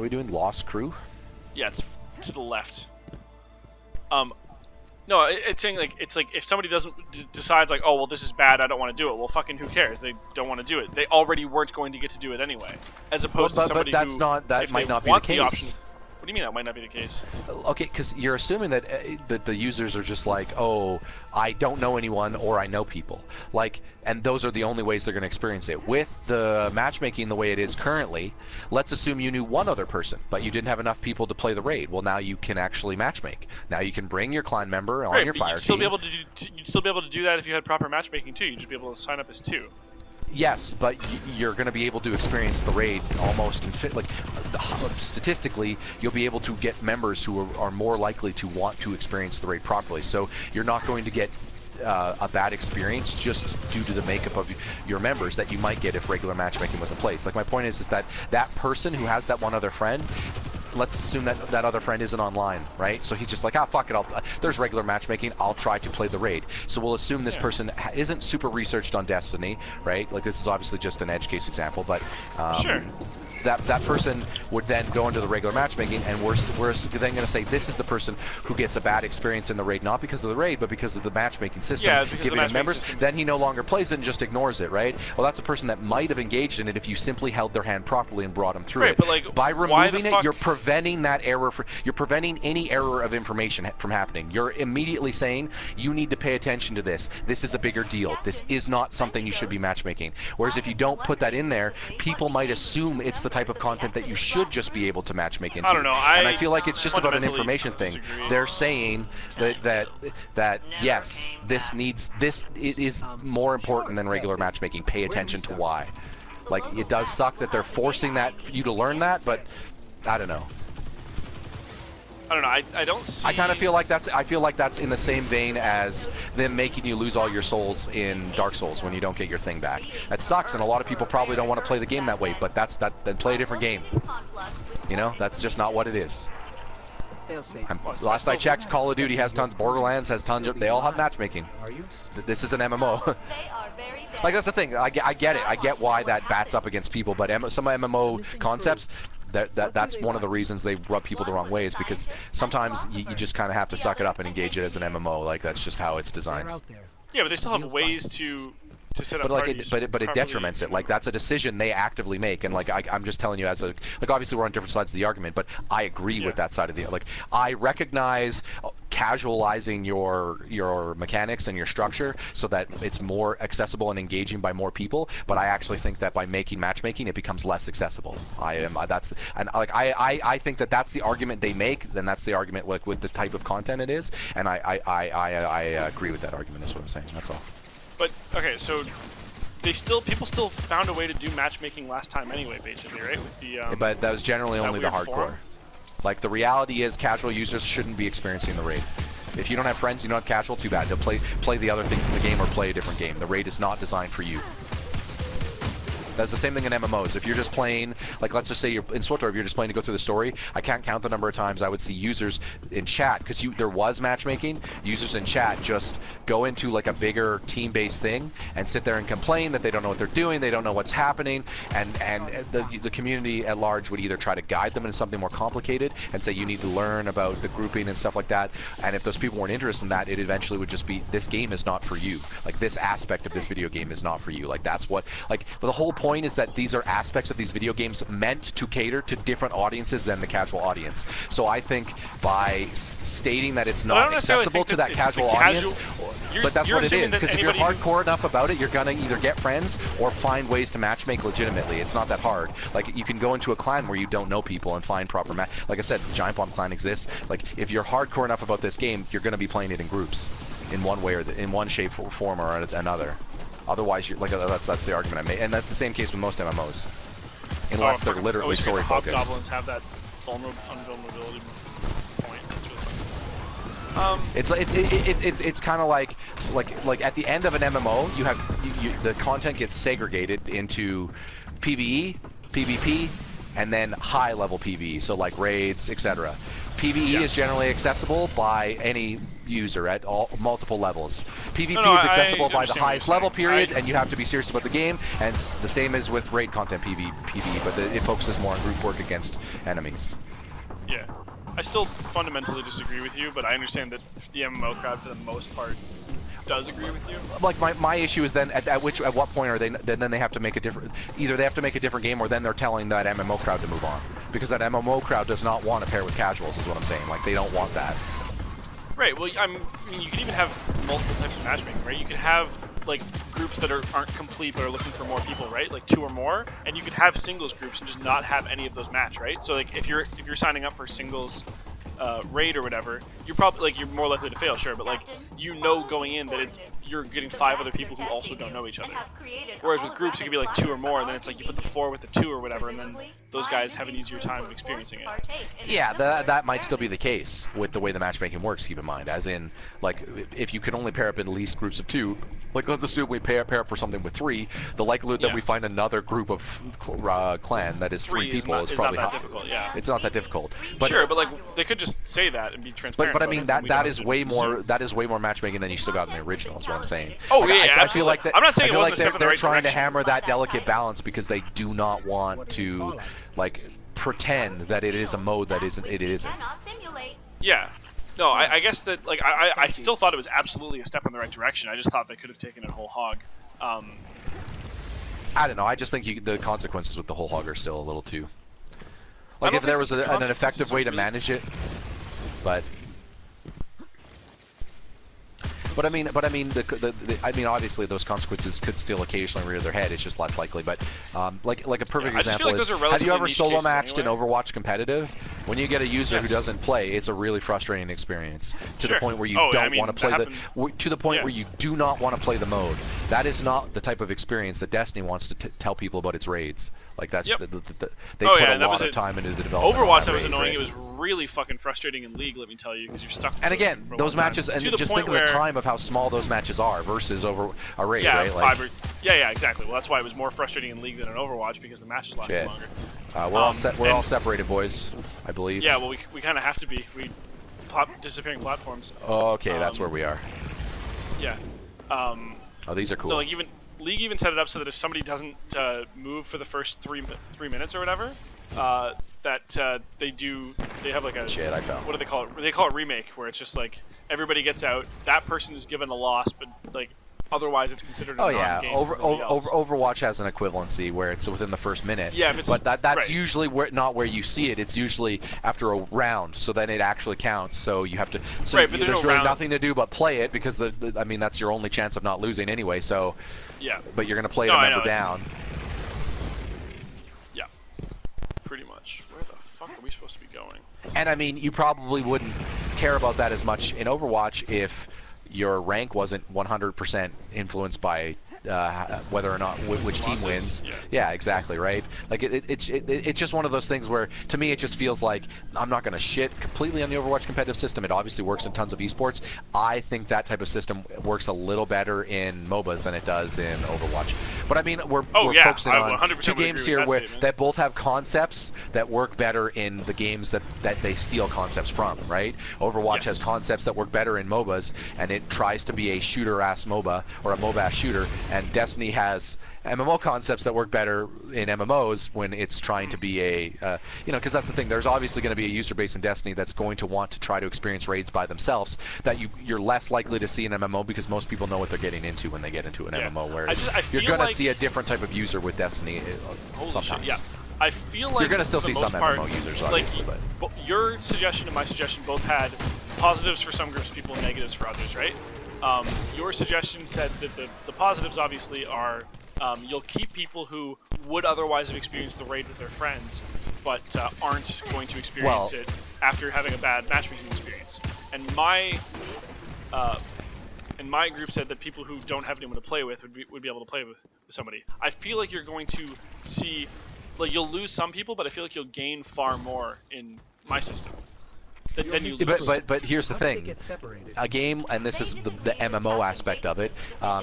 we doing? Lost Crew? Yeah, it's to the left. No, it's saying like if somebody decides like, oh well, this is bad, I don't want to do it. Well, fucking who cares? They don't want to do it. They already weren't going to get to do it anyway. As opposed to somebody but that's who, not that if might they not be the want case. option, what do you mean that might not be the case? Okay, because you're assuming that that the users are just like, oh, I don't know anyone or I know people, like, and those are the only ways they're going to experience it. With the matchmaking the way it is currently, let's assume you knew one other person, but you didn't have enough people to play the raid. Well, now you can actually matchmake. Now you can bring your clan member on your fire team. You'd still be able to do that if you had proper matchmaking too. You'd just be able to sign up as 2. Yes, but you're going to be able to experience the raid almost statistically. You'll be able to get members who are more likely to want to experience the raid properly. So you're not going to get a bad experience just due to the makeup of your members that you might get if regular matchmaking was in place. Like, my point is that that person who has that one other friend, let's assume that that other friend isn't online, right? So he's just like, ah, fuck it, there's regular matchmaking, I'll try to play the raid. So we'll assume this person isn't super researched on Destiny, right? Like, this is obviously just an edge case example, but sure. That person would then go into the regular matchmaking, and we're then going to say this is the person who gets a bad experience in the raid, not because of the raid, but because of the matchmaking system. Yeah, because of the matchmaking system. Then he no longer plays it and just ignores it, right? Well, that's a person that might have engaged in it if you simply held their hand properly and brought them through it. But like, by removing it, you're preventing that error. You're preventing any error of information from happening. You're immediately saying you need to pay attention to this. This is a bigger deal. This is not something you should be matchmaking. Whereas if you don't put that in there, people might assume it's the type of content that you should just be able to matchmake into. I don't know. And I feel like it's just about an information thing. Disagree. They're saying that yes, it is more important than regular matchmaking. Pay attention to why. Like, it does suck that they're forcing you to learn that, but I don't know. I don't know. I don't see. I kind of feel like that's in the same vein as them making you lose all your souls in Dark Souls when you don't get your thing back. That sucks, and a lot of people probably don't want to play the game that way. But then play a different game. You know, that's just not what it is. Last I checked, Call of Duty has tons. Borderlands has tons. They all have matchmaking. This is an MMO. Like, that's the thing. I get it. I get why that bats up against people. But some MMO concepts, that's one of the reasons they rub people the wrong way, is because sometimes you just kind of have to suck it up and engage it as an MMO. Like, that's just how it's designed. Yeah, but they still have ways to set up parties. But it detriments it. Like, that's a decision they actively make. And like, I'm just telling you, as a, like, obviously we're on different sides of the argument, but I agree with that side of the, like, I recognize casualizing your mechanics and your structure so that it's more accessible and engaging by more people, but I actually think that by making matchmaking, it becomes less accessible. I think that that's the argument they make. Then that's the argument, like, with the type of content it is, and I agree with that argument. That's what I'm saying. That's all. But okay, so people still found a way to do matchmaking last time anyway, basically, right? With the but that was generally only the hardcore. Forum? Like, the reality is, casual users shouldn't be experiencing the raid. If you don't have friends, you don't have casual, too bad. They'll play the other things in the game or play a different game. The raid is not designed for you. That's the same thing in MMOs. If you're just playing, like, let's just say you're in SWTOR, if you're just playing to go through the story, I can't count the number of times I would see users in chat, because there was matchmaking, users in chat just go into like a bigger team-based thing and sit there and complain that they don't know what they're doing, they don't know what's happening, and the community at large would either try to guide them into something more complicated and say you need to learn about the grouping and stuff like that, and if those people weren't interested in that, it eventually would just be, this game is not for you. Like, this aspect of this video game is not for you. Like, that's what, like, the whole point is that these are aspects of these video games meant to cater to different audiences than the casual audience. So I think by stating that it's not accessible to that casual audience, but that's what it is, because if you're hardcore enough about it, you're gonna either get friends or find ways to matchmake legitimately. It's not that hard. Like, you can go into a clan where you don't know people and find proper match. Like I said, Giant Bomb clan exists. Like, if you're hardcore enough about this game, you're gonna be playing it in groups, in one way or in one shape, form, or another. Otherwise, you're like, that's the argument I made, and that's the same case with most MMOs, unless they're literally story focused. Hobgoblins have that unvulnerability point. That's really funny. It's kind of like at the end of an MMO, you have the content gets segregated into PvE, PvP, and then high level PvE, so like raids, etc. PvE is generally accessible by any user at multiple levels. PvP is accessible by the highest level period, and you have to be serious about the game, and the same as with raid content PvE, but it focuses more on group work against enemies. Yeah. I still fundamentally disagree with you, but I understand that the MMO crowd, for the most part, does agree with you. Like my issue is then at what point are they then they have to make a different, either they have to make a different game or then they're telling that MMO crowd to move on, because that MMO crowd does not want to pair with casuals is what I'm saying. Like they don't want that. Right. Well, I mean, you can even have multiple types of matchmaking, right? You could have like groups that aren't complete but are looking for more people, right? Like 2 or more, and you could have singles groups and just not have any of those match, right? So like if you're signing up for singles raid or whatever, you're probably like you're more likely to fail, sure, but like going in that you're getting 5 other people who also don't know each other. Whereas with groups, it could be like 2 or more, and then it's like you put the 4 with the 2 or whatever, and then those guys have an easier time of experiencing it. Yeah, that might still be the case with the way the matchmaking works. Keep in mind, as in like if you can only pair up in at least groups of 2. Like let's assume we pair up for something with 3, the likelihood that we find another group of clan that is 3 people is probably high. Difficult, yeah. It's not that difficult. But, sure, but like they could just say that and be transparent. But I mean that is way more matchmaking than you still got in the original. Is what I'm saying. Oh like, yeah, I feel like I'm not saying I feel like they're right trying direction. to hammer that delicate balance because they do not want to like pretend that it is a mode that isn't. It isn't. Yeah. No, I guess that like I still thought it was absolutely a step in the right direction. I just thought they could have taken it whole hog. I don't know. I just think the consequences with the whole hog are still a little too. Like if there was an effective way to manage it, but I mean, obviously those consequences could still occasionally rear their head. It's just less likely. But like a perfect example is, have you ever solo matched in Overwatch competitive? When you get a user who doesn't play, it's a really frustrating experience to the point where you don't want to play to the point where you do not want to play the mode. That is not the type of experience that Destiny wants to tell people about its raids. Like that's they put a lot of time into the development. Overwatch, that was annoying. It was really fucking frustrating in League. Let me tell you, because you're stuck. And again, those matches, and just think of the time of how small those matches are versus over a raid, right? Like, yeah, exactly. Well, that's why it was more frustrating in League than in Overwatch because the matches lasted longer. We're all separated, boys. I believe. Yeah, well, we kind of have to be. We disappearing platforms. Oh, okay, that's where we are. Yeah. Oh, these are cool. No, like even League even set it up so that if somebody doesn't move for the first 3 minutes or whatever, that they have like a shit. I fell. What do they call it? They call it remake, where it's just like everybody gets out. That person is given a loss, but like otherwise it's considered a non-game. Overwatch has an equivalency where it's within the first minute. Yeah, but that's usually not where you see it. It's usually after a round, so then it actually counts. So you have to. So but there's really nothing to do but play it because I mean that's your only chance of not losing anyway. So. Yeah. But you're gonna play it a member down. Yeah. Pretty much. Where the fuck are we supposed to be going? And I mean, you probably wouldn't care about that as much in Overwatch if your rank wasn't 100% influenced by whether or not which team wins. Yeah, exactly, right? Like it's just one of those things where to me it just feels like I'm not going to shit completely on the Overwatch competitive system. It obviously works in tons of esports. I think that type of system works a little better in MOBAs than it does in Overwatch. But I mean, we're focusing on 2 games here that both have concepts that work better in the games that they steal concepts from, right? Overwatch has concepts that work better in MOBAs, and it tries to be a shooter-ass MOBA or a MOBA-ass shooter, and Destiny has MMO concepts that work better in MMOs when it's trying to be a, because that's the thing. There's obviously going to be a user base in Destiny that's going to want to try to experience raids by themselves that you're less likely to see in MMO because most people know what they're getting into when they get into an MMO. Whereas you're going to see a different type of user with Destiny sometimes. Shit, yeah. I feel like you're going to still see some MMO users, obviously. But your suggestion and my suggestion both had positives for some groups of people and negatives for others, right? Your suggestion said that the positives obviously are you'll keep people who would otherwise have experienced the raid with their friends, but aren't going to experience it after having a bad matchmaking experience. And my group said that people who don't have anyone to play with would be able to play with somebody. I feel like you're going to see, like, you'll lose some people, but I feel like you'll gain far more in my system. then you Yeah, lose. but here's the thing. A game, and this is the MMO aspect of it.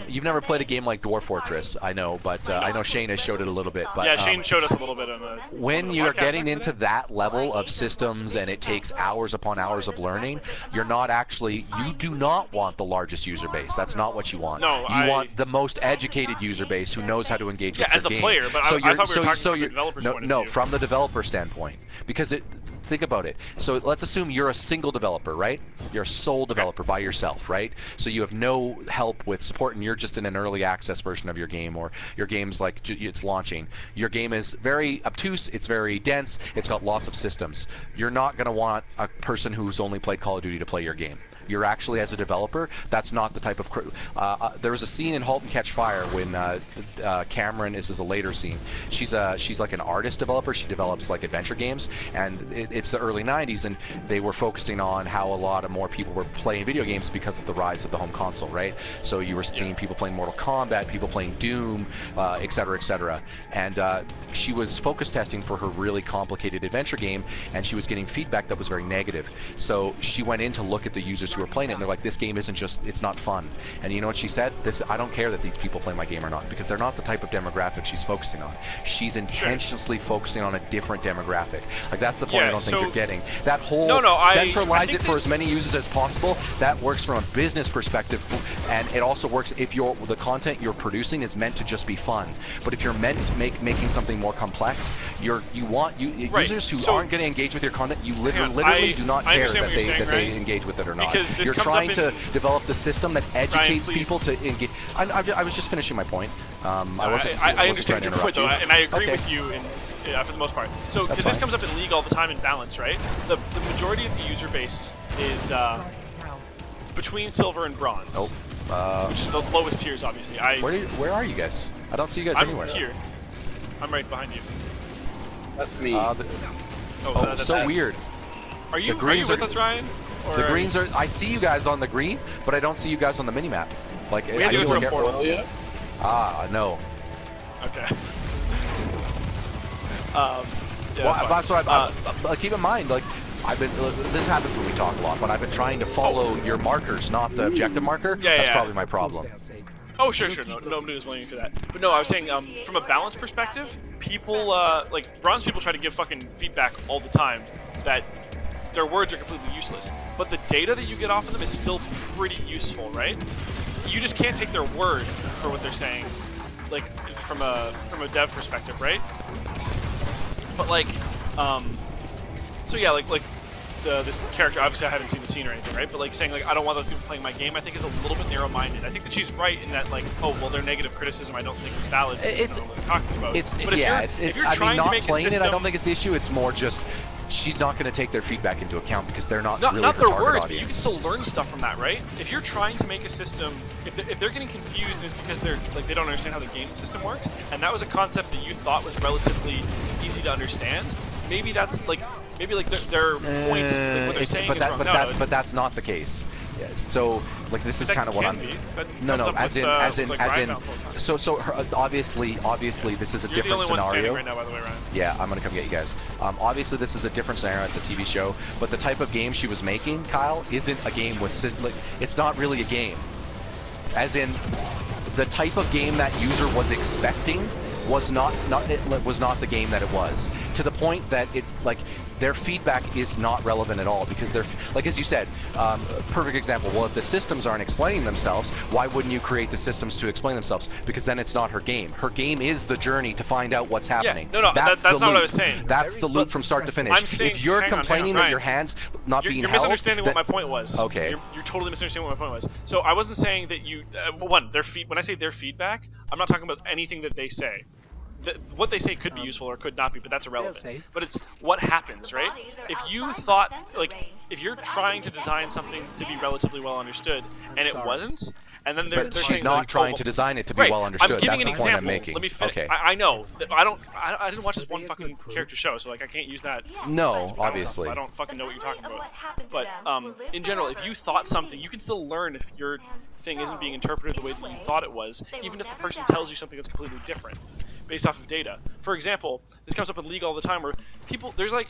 You've never played a game like Dwarf Fortress, I know, but I know Shane has showed it a little bit. But yeah, Shane showed us a little bit on the. when the you're podcast getting back into today. that level of systems and it takes hours upon hours of learning, you're not actually, you do not want the largest user base. That's not what you want. No, you want the most educated user base who knows how to engage with as your the game. player, but so I thought we were talking so from the you're- developer's no, point of no, view. from the developer standpoint, because think about it. So let's assume you're a single developer, right? You're a sole developer by yourself, right? So you have no help with support, and you're just in an early access version of your game, or your game's like it's launching. Your game is very obtuse, it's very dense, it's got lots of systems. You're not going to want a person who's only played Call of Duty to play your game. You're actually, as a developer, that's not the type of... there was a scene in *Halt and Catch Fire* when Cameron, this is a later scene, she's like an artist developer. She develops like adventure games, and it's the early 90s, and they were focusing on how a lot of more people were playing video games because of the rise of the home console, right? So you were seeing people playing Mortal Kombat, people playing Doom, etc., etc. And she was focus testing for her really complicated adventure game, and she was getting feedback that was very negative. So she went in to look at the users who were playing it, and they're like, this game isn't just, it's not fun. And you know what she said? I don't care that these people play my game or not, because they're not the type of demographic she's focusing on. She's intentionally focusing on a different demographic. Like, that's the point I don't think you're getting. That whole centralize it for as many users as possible, that works from a business perspective, and it also works if the content you're producing is meant to just be fun. But if you're meant to making something more complex, users who aren't going to engage with your content, you literally do not care that they engage with it or not. Because this you're comes trying up to develop the system that educates Ryan, people to engage. I was just finishing my point. I understand your point, though, and I agree with you for the most part. So, because this comes up in League all the time in balance, right? The majority of the user base is between silver and bronze, which is the lowest tiers, obviously. Where are you guys? I don't see you guys anywhere. I'm here. I'm right behind you. That's me. That's so weird. Are you with us, Ryan? Or the greens are. I see you guys on the green, but I don't see you guys on the mini map. Like, we have to go through a portal. No. Okay. That's what keep in mind. Like, this happens when we talk a lot, but I've been trying to follow your markers, not the objective marker. That's probably my problem. Oh, sure. No, nobody was blaming you for that. But no, I was saying, from a balance perspective, people, like, bronze people try to give fucking feedback all the time that their words are completely useless. But the data that you get off of them is still pretty useful, right? You just can't take their word for what they're saying, like, from a dev perspective, right? But, like, so yeah, like this character, obviously I haven't seen the scene or anything, right? But like saying like I don't want those people playing my game, I think is a little bit narrow-minded. I think that she's right in that like, oh well, their negative criticism I don't think is valid. It's what they're talking about. If you're trying to make a system, I don't think it's the issue. It's more just she's not going to take their feedback into account because they're not really not her their target words, audience. but you can still learn stuff from that, right? If you're trying to make a system, if they're getting confused, it's because they don't understand how the game system works, and that was a concept that you thought was relatively easy to understand. Maybe that's like their points, like what they're saying is wrong. But that's not the case. Yes. So like this is kind of what I'm. So obviously this is a different scenario. You're the only one standing right now, by the way, Ryan. Yeah, I'm gonna come get you guys. Obviously this is a different scenario. It's a TV show, but the type of game she was making, Kyle, isn't a game with like it's not really a game. As in, the type of game that user was expecting was not the game that it was, to the point that it like their feedback is not relevant at all because they're like, as you said, perfect example. Well, if the systems aren't explaining themselves, why wouldn't you create the systems to explain themselves? Because then it's not her game. Her game is the journey to find out what's happening. Yeah, that's not what I was saying. That's the loop from start to finish. I'm saying, if you're complaining that your hands not being held, you're misunderstanding what my point was. Okay. You're totally misunderstanding what my point was. So I wasn't saying that you when I say their feedback, I'm not talking about anything that they say. What they say could be useful or could not be, but that's irrelevant. But it's what happens, right? If you thought, like, if you're trying to design something to be relatively well understood, and it wasn't, and then they're she's saying, not like, trying to design it to be well understood. I'm giving That's an the point example. I'm making. Let me finish. Okay. I know. I didn't watch this one fucking character show, so like I can't use that. No, obviously. I don't fucking know what you're talking about. But in general, if you thought something, you can still learn if your thing isn't being interpreted the way that you thought it was, even if the person tells you something that's completely different, based off of data. For example, this comes up in League all the time, where there's like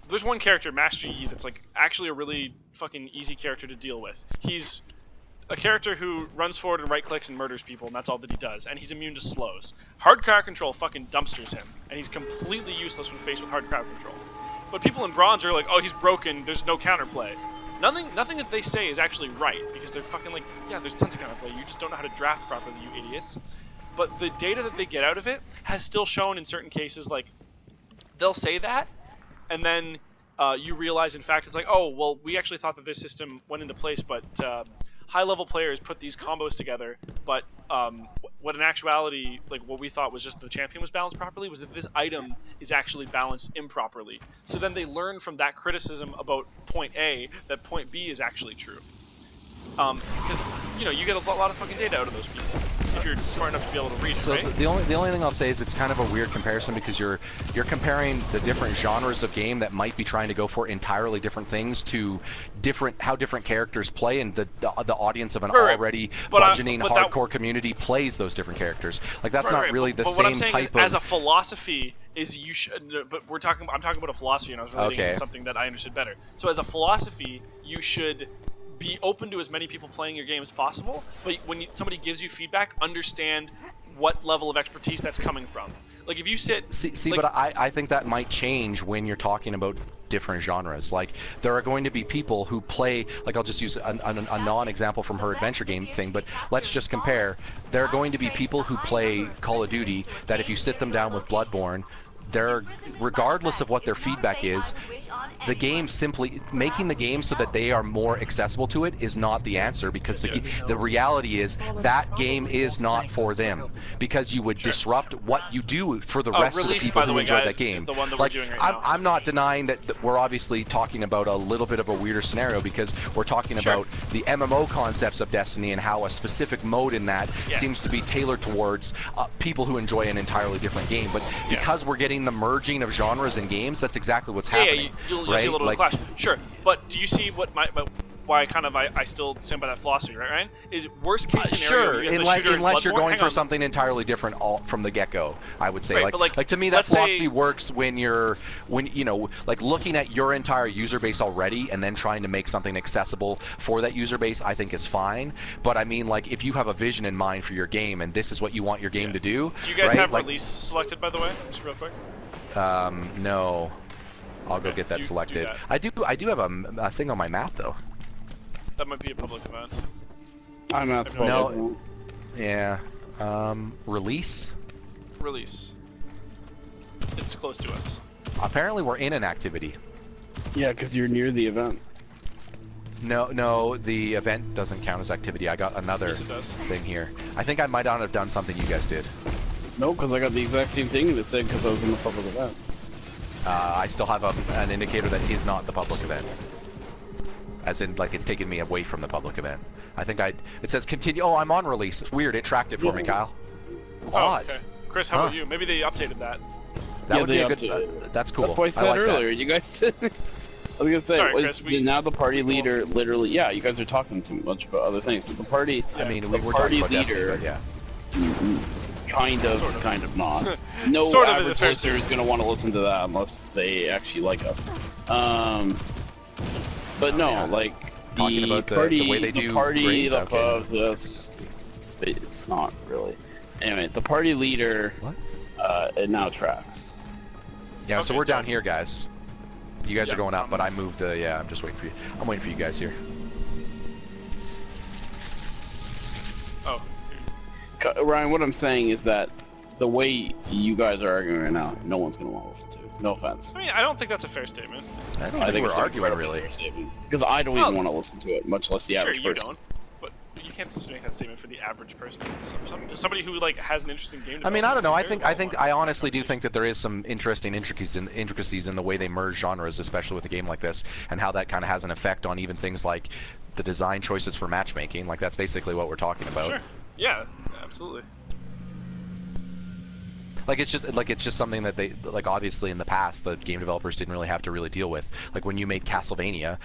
there's one character, Master Yi, that's like actually a really fucking easy character to deal with. He's a character who runs forward and right clicks and murders people, and that's all that he does. And he's immune to slows. Hard crowd control fucking dumpsters him, and he's completely useless when faced with hard crowd control. But people in bronze are like, oh, he's broken. There's no counterplay. Nothing that they say is actually right, because they're fucking like, yeah, there's tons of counterplay. You just don't know how to draft properly, you idiots. But the data that they get out of it has still shown in certain cases, like, they'll say that, and then you realize, in fact, it's like, oh, well, we actually thought that this system went into place, but high-level players put these combos together, but what in actuality, like, what we thought was just the champion was balanced properly was that this item is actually balanced improperly. So then they learn from that criticism about point A that point B is actually true. Because, you know, you get a lot of fucking data out of those people if you're smart enough to be able to read it, right? The only thing I'll say is it's kind of a weird comparison because you're comparing the different genres of game that might be trying to go for entirely different things to how different characters play, and the audience of an already burgeoning hardcore community plays those different characters. Like that's not really the same type of. As a philosophy, is you should. But I'm talking about a philosophy, and I was relating to something that I understood better. So as a philosophy, you should be open to as many people playing your game as possible, but when somebody gives you feedback, understand what level of expertise that's coming from. Like if you see, but I think that might change when you're talking about different genres. Like there are going to be people who play, like I'll just use a non-example from her adventure game thing, but let's just compare. There are going to be people who play Call of Duty that if you sit them down with Bloodborne, regardless of what their feedback is, the game simply making the game so that they are more accessible to it is not the answer, because the reality is that game is not for them, because you would disrupt what you do for the rest of the people who enjoy that game. Like, I'm not denying that we're obviously talking about a little bit of a weirder scenario, because we're talking about the MMO concepts of Destiny and how a specific mode in that seems to be tailored towards people who enjoy an entirely different game. But because we're getting the merging of genres in games, that's exactly what's happening. You'll see a little bit of clash. Sure, but do you see why I still stand by that philosophy, right, Ryan? Is worst case scenario, unless you're going for something entirely different from the get-go, I would say. Right, like to me, that philosophy works when you know, like looking at your entire user base already and then trying to make something accessible for that user base, I think is fine. But I mean, like if you have a vision in mind for your game and this is what you want your game to do. Do you guys have release selected, by the way? Just real quick. No. I'll go get that selected. I do have a thing on my map though. That might be a public event. I'm not public. No. Yeah. Release. Release. It's close to us. Apparently we're in an activity. Yeah, because you're near the event. No, the event doesn't count as activity. I got another thing here. I think I might not have done something you guys did. No, because I got the exact same thing that said because I was in the public event. I still have an indicator that is not the public event. As in, like, it's taken me away from the public event. I think it says continue. Oh, I'm on release. It's weird. It tracked it for me, Kyle. Odd. Okay. Chris, how about you? Maybe they updated that. That would be a good. That's cool. That's what I said earlier. You guys said. I was gonna say, sorry, Chris, now the party leader literally. Yeah, you guys are talking too much about other things. But the party. I mean, we're party talking about leader. Destiny, but yeah. Kind of not. No average listener is going to want to listen to that unless they actually like us. But no, like talking about the way they do grades, above this, it's not really. Anyway, the party leader, it now tracks. Yeah, so we're down here, guys. You guys are going up, but I moved the. Yeah, I'm just waiting for you. I'm waiting for you guys here. Oh. Ryan, what I'm saying is that the way you guys are arguing right now, no one's going to want to listen to. No offense. I mean, I don't think that's a fair statement. I don't think we're arguing really. Because I don't even want to listen to it, much less the average person. Sure, you don't. But you can't make that statement for the average person. Somebody who like has an interesting game. I mean, I don't know. I honestly do think that there is some interesting intricacies in the way they merge genres, especially with a game like this, and how that kind of has an effect on even things like the design choices for matchmaking. Like that's basically what we're talking about. Sure. Yeah. Absolutely. Like it's just something that they obviously in the past the game developers didn't really have to really deal with. Like when you made Castlevania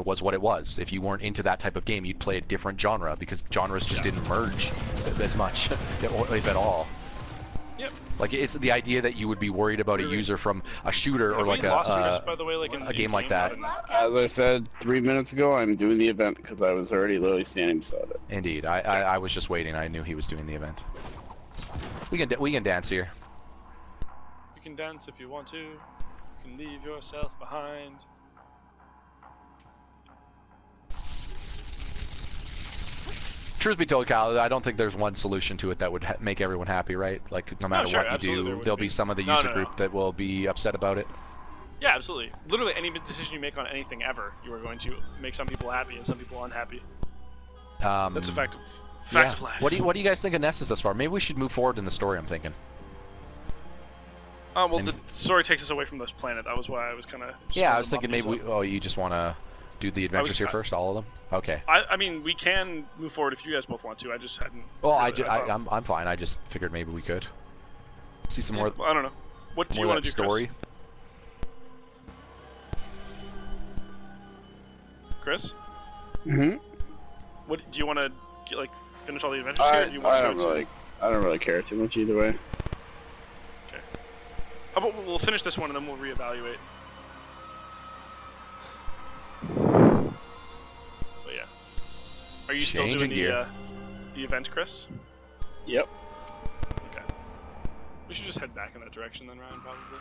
was what it was. If you weren't into that type of game, you'd play a different genre because genres just didn't merge as much, if at all. Yep. Like it's the idea that you would be worried about a user from a shooter or like by the way, like a game like that. As I said 3 minutes ago, I'm doing the event because I was already literally standing beside it. Indeed, I was just waiting. I knew he was doing the event. We can dance here. You can dance if you want to. You can leave yourself behind. Truth be told, Kyle, I don't think there's one solution to it that would make everyone happy, right? Like, no matter what you do, there'll be some of the user group that will be upset about it. Yeah, absolutely. Literally, any decision you make on anything ever, you are going to make some people happy and some people unhappy. That's a fact of life. What do you guys think of Nessus thus far? Maybe we should move forward in the story, I'm thinking. Well, the story takes us away from this planet. That was why I was kind of... Yeah, I was thinking maybe you just want to do the adventures here first, all of them? Okay. I mean, we can move forward if you guys both want to. I just hadn't... Well, I'm fine. I just figured maybe we could. See some more... Well, I don't know. What do you want to do, story? Chris? Mm-hmm. What do you want to like finish all the adventures here? Or do you want I don't really care too much either way. Okay. How about we'll finish this one and then we'll reevaluate. But yeah. Are you still doing the event, Chris? Yep. Okay. We should just head back in that direction then, Ryan, probably.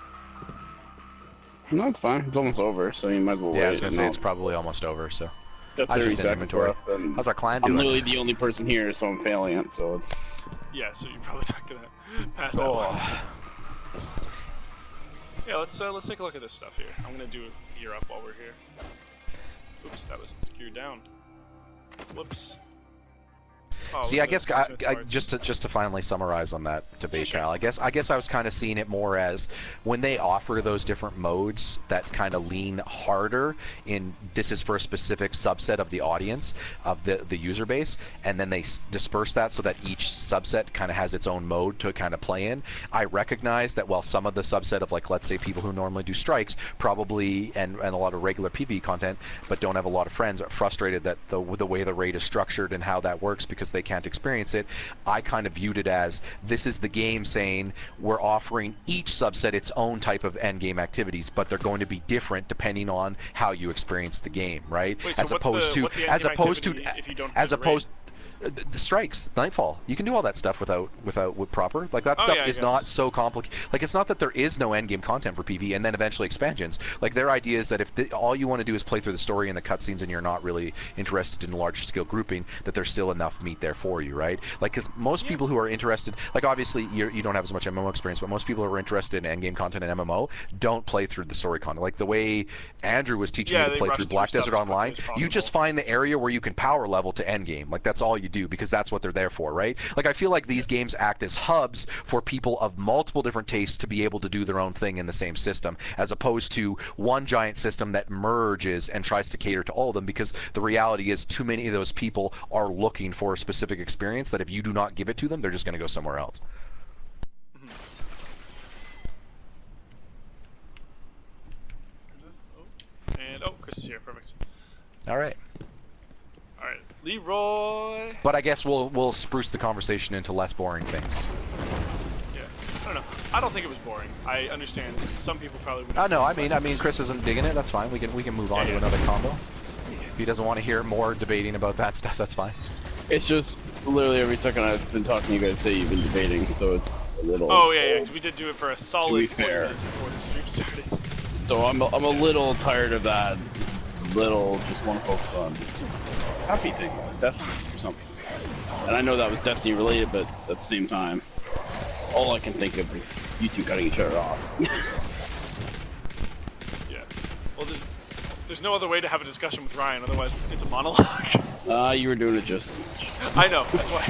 No, it's fine. It's almost over, so you might as well wait. Yeah, I was gonna say it's probably almost over, so. Got 30 seconds left, and how's our clan doing? I'm literally the only person here, so I'm failing it, so it's... Yeah, so you're probably not gonna pass that one. Yeah, let's take a look at this stuff here. I'm gonna do gear up while we're here. Oops, that was gear down. Whoops. Oh, see, I guess just to finally summarize on that debate, Kyle. I guess I was kind of seeing it more as when they offer those different modes that kind of lean harder in this is for a specific subset of the audience of the user base, and then they disperse that so that each subset kind of has its own mode to kind of play in. I recognize that while some of the subset of, like, let's say people who normally do strikes probably and a lot of regular PvE content but don't have a lot of friends are frustrated that the way the raid is structured and how that works because they can't experience it. I kind of viewed it as this is the game saying we're offering each subset its own type of end game activities, but they're going to be different depending on how you experience the game, right? Wait, so as opposed to the strikes, Nightfall. You can do all that stuff with proper. Like that stuff is not so complicated. Like it's not that there is no end game content for PvE and then eventually expansions. Like their idea is that if all you want to do is play through the story and the cutscenes and you're not really interested in large scale grouping, that there's still enough meat there for you, right? Like because most people who are interested, like obviously you don't have as much MMO experience, but most people who are interested in end game content and MMO don't play through the story content. Like the way Andrew was teaching me to play through Black Desert Online, you just find the area where you can power level to end game. Like that's all you do because that's what they're there for, right? Like I feel like these games act as hubs for people of multiple different tastes to be able to do their own thing in the same system, as opposed to one giant system that merges and tries to cater to all of them, because the reality is too many of those people are looking for a specific experience that if you do not give it to them, they're just going to go somewhere else. And Chris is here, perfect. All right. Alright, Leroy! But I guess we'll spruce the conversation into less boring things. Yeah, I don't know. I don't think it was boring. I understand some people probably would. No, I mean Chris isn't digging it. That's fine. We can move on to another combo. If he doesn't want to hear more debating about that stuff, that's fine. It's just literally every second I've been talking, you guys say you've been debating, so it's a little. Oh yeah, we did do it for a solid 40 minutes before the stream started. So I'm a little tired of that. Just want to focus on happy things, like Destiny or something. And I know that was Destiny related, but at the same time, all I can think of is you two cutting each other off. Yeah. Well, there's no other way to have a discussion with Ryan, otherwise it's a monologue. You were doing it just. I know, that's why.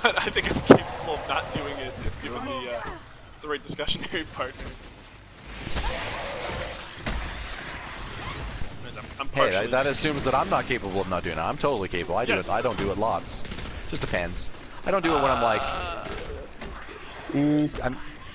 But I think I'm capable of not doing it, given the right discussionary partner. Hey, that assumes that I'm not capable of not doing it. I'm totally capable. I do it. I don't do it lots. Just depends. I don't do it when I'm like.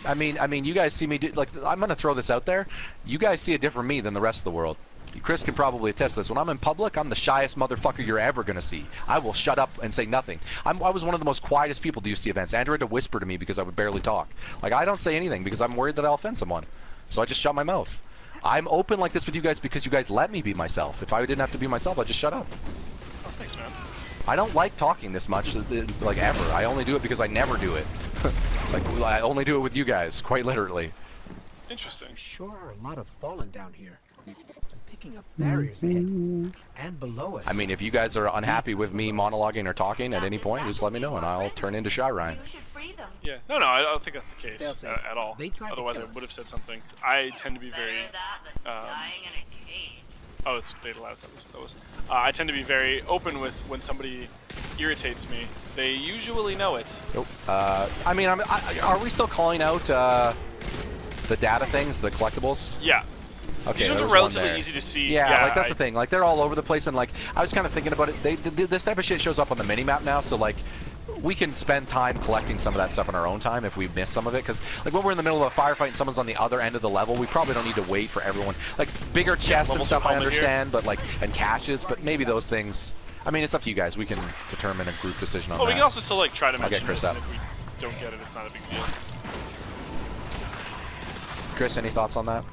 I mean, you guys see me do. Like, I'm gonna throw this out there. You guys see a different me than the rest of the world. Chris can probably attest to this. When I'm in public, I'm the shyest motherfucker you're ever gonna see. I will shut up and say nothing. I was one of the most quietest people at UFC events. Andrew had to whisper to me because I would barely talk. Like, I don't say anything because I'm worried that I'll offend someone. So I just shut my mouth. I'm open like this with you guys because you guys let me be myself. If I didn't have to be myself, I'd just shut up. Oh, thanks, man. I don't like talking this much, like, ever. I only do it because I never do it. Like, I only do it with you guys, quite literally. Interesting. There sure are a lot of fallen down here. I'm picking up barriers ahead and below us. I mean, if you guys are unhappy with me monologuing or talking at any point, just let me know and I'll turn into Shy Ryan. Yeah. No, I don't think that's the case They'll say, at all. "They tried to Otherwise, I kill us." would have said something. I tend to be very. Oh, it's data labs. That was. I tend to be very open with when somebody irritates me. They usually know it. Nope. I mean, are we still calling out the data things, the collectibles? Yeah. Okay, These ones there's are one relatively there. easy to see. Yeah, like that's the thing. Like they're all over the place, and like I was kind of thinking about it. This type of shit shows up on the mini map now, so like we can spend time collecting some of that stuff in our own time if we miss some of it. Because like when we're in the middle of a firefight and someone's on the other end of the level, we probably don't need to wait for everyone. Like bigger chests and levels stuff, of I helmet here. understand, but like and caches, but maybe those things. I mean, it's up to you guys. We can determine a group decision on Well, that. we can also still like try to mention get Chris this, up. and if we don't get it, it's not a big deal. Chris, any thoughts on that?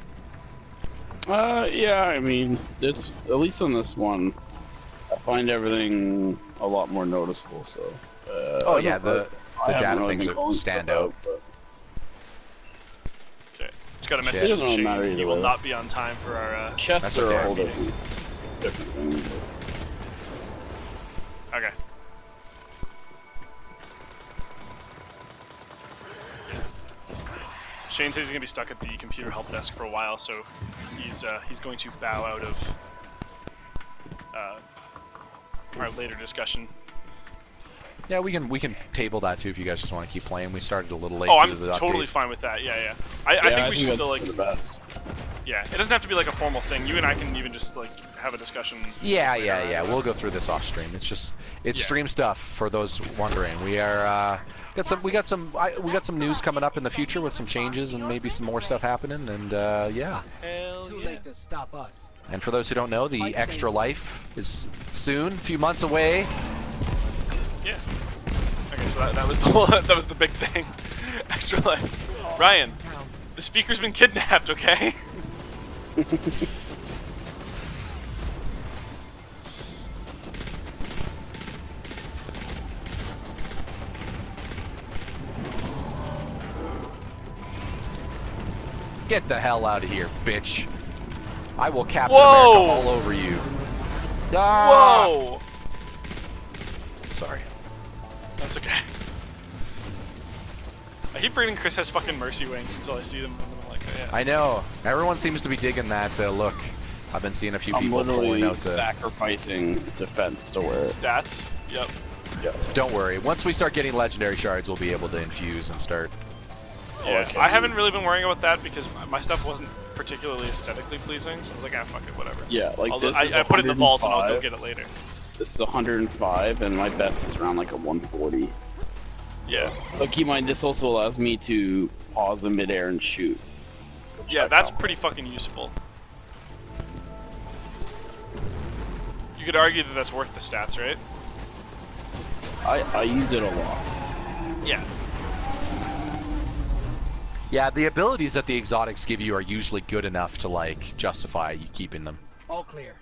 Yeah, I mean, this, at least on this one, I find everything a lot more noticeable, so... Oh yeah, the I haven't data really things been calling stand stuff out. but- Okay. Just got a Shit. message It from doesn't matter Shane. He either will way. not be on time for our. Chests That's are okay. a whole different thing. Okay. Shane says he's gonna be stuck at the computer help desk for a while, so he's going to bow out of our later discussion. Yeah, we can table that too if you guys just want to keep playing. We started a little late. Oh, due I'm to the totally update. fine with that. Yeah. I think we should that's still like. for the best. Yeah, it doesn't have to be like a formal thing. You and I can even just like have a discussion. Yeah. We'll go through this off stream. It's just Yeah. stream stuff for those wondering. We are we got some news coming up in the future with some changes and maybe some more stuff happening. And yeah. Hell Too yeah. late to stop us. And for those who don't know, the Extra Life is soon, a few months away. Yeah. Okay, so that was that was the big thing. Extra life. Ryan, the speaker's been kidnapped. Okay. Get the hell out of here, bitch. I will Captain Whoa! America all over you. Ah! Whoa. Sorry. That's okay. I keep reading Chris has fucking mercy wings until I see them, and I'm like, oh, yeah. I know. Everyone seems to be digging that look. I've been seeing a few I'm people pulling literally out the... sacrificing defense to wear it. Stats. Yep. Yeah. Don't worry. Once we start getting legendary shards, we'll be able to infuse and start... Yeah. okay. I haven't really been worrying about that because my stuff wasn't particularly aesthetically pleasing, so I was like, ah, fuck it, whatever. Yeah, like Although this is I put it in the vault and I'll go 105. get it later. This is 105, and my best is around like a 140. Yeah. But keep in mind, this also allows me to pause in midair and shoot. Yeah, that's pretty fucking useful. You could argue that that's worth the stats, right? I use it a lot. Yeah. Yeah, the abilities that the exotics give you are usually good enough to, like, justify you keeping them. All clear.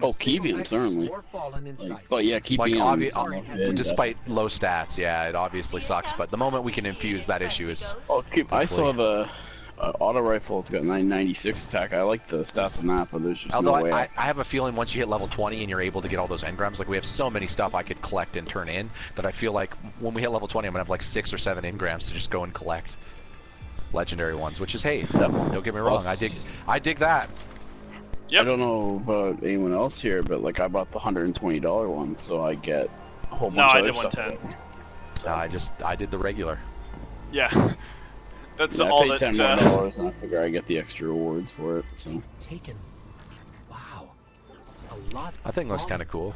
Oh, keeping them, certainly. Or fallen in sight. But yeah, keeping Like, them. despite low stats, yeah, it obviously sucks, but the moment we can infuse, that issue is... Oh, I still have a auto rifle. It's got 996 attack. I like the stats on that, but there's just Although no way. I have a feeling once you hit level 20 and you're able to get all those engrams, like we have so many stuff I could collect and turn in, that I feel like when we hit level 20, I'm gonna have like 6 or 7 engrams to just go and collect legendary ones, which is, hey, don't get me wrong, I dig that. Yep. I don't know about anyone else here, but like I bought the $120 one, so I get a whole bunch No, of I other did stuff. 110. I did the regular. Yeah. That's Yeah, all I paid that. $10 more, and I figure I get the extra rewards for it. So Taken. Wow. A lot. I think it looks kind of cool.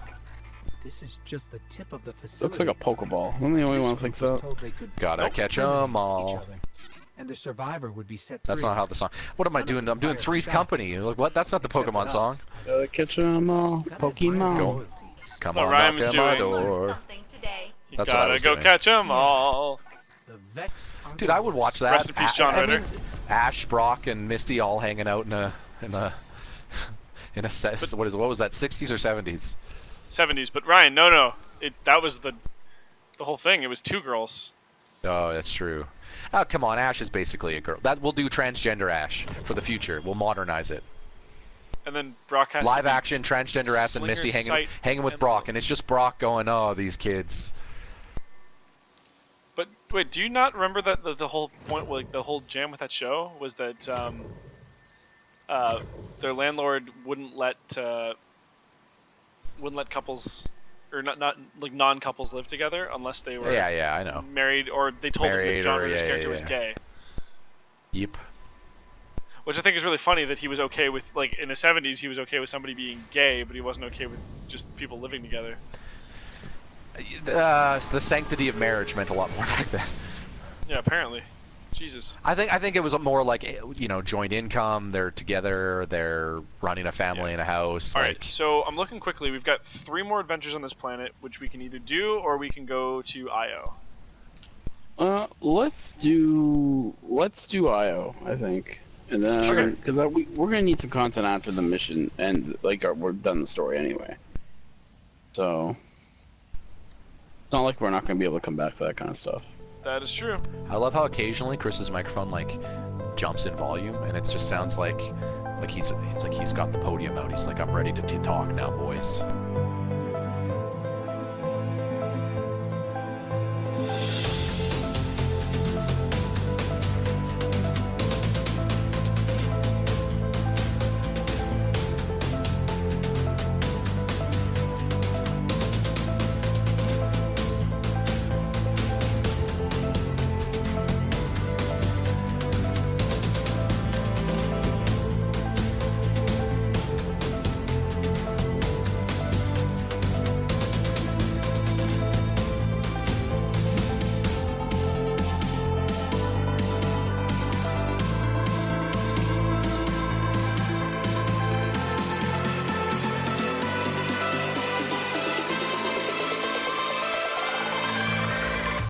This is just the tip of the facility. Looks like a Pokeball. I'm the only one who thinks so. Gotta catch 'em all. And the survivor would be set That's free. not how the song. What am I doing? I'm doing Three's Company. Look, what? That's not the Pokemon song. Gotta catch 'em all, Pokemon. Go. Come What on, Ryan's knock at my doing. door. Something today. You That's what I gotta was go doing. catch 'em all. The Vex are Dude, the I would watch that. Rest in peace, John Ritter. Ash, Brock, and Misty all hanging out in a set. What was that? 60s or 70s? 70s, but Ryan, no. That was the whole thing. It was 2 girls. Oh, that's true. Oh, come on, Ash is basically a girl. That we'll do transgender Ash for the future. We'll modernize it. And then Brock has to Live be action transgender Ash and Slinger, Misty Sight, hanging with and Brock, Love. and it's just Brock going, "Oh, these kids." But wait, do you not remember that the whole point, like the whole jam with that show, was that their landlord wouldn't let couples, or not like non-couples live together unless they were Yeah, I know. married, or they told him Married that John or- Ritter's yeah, character yeah, was yeah. gay. Yep. Which I think is really funny that he was okay with, like, in the 70s he was okay with somebody being gay, but he wasn't okay with just people living together. The sanctity of marriage meant a lot more back then. Yeah, apparently. Jesus. I think it was more like, you know, joint income. They're together. They're running a family in a house. All like, right, so I'm looking quickly. We've got 3 more adventures on this planet, which we can either do or we can go to Io. Let's do IO, I think, and then because we're gonna need some content after the mission ends. Like we're done the story anyway, so it's not like we're not gonna be able to come back to that kind of stuff. That is true. I love how occasionally Chris's microphone like jumps in volume, and it just sounds like he's got the podium out. He's like, "I'm ready to talk now, boys."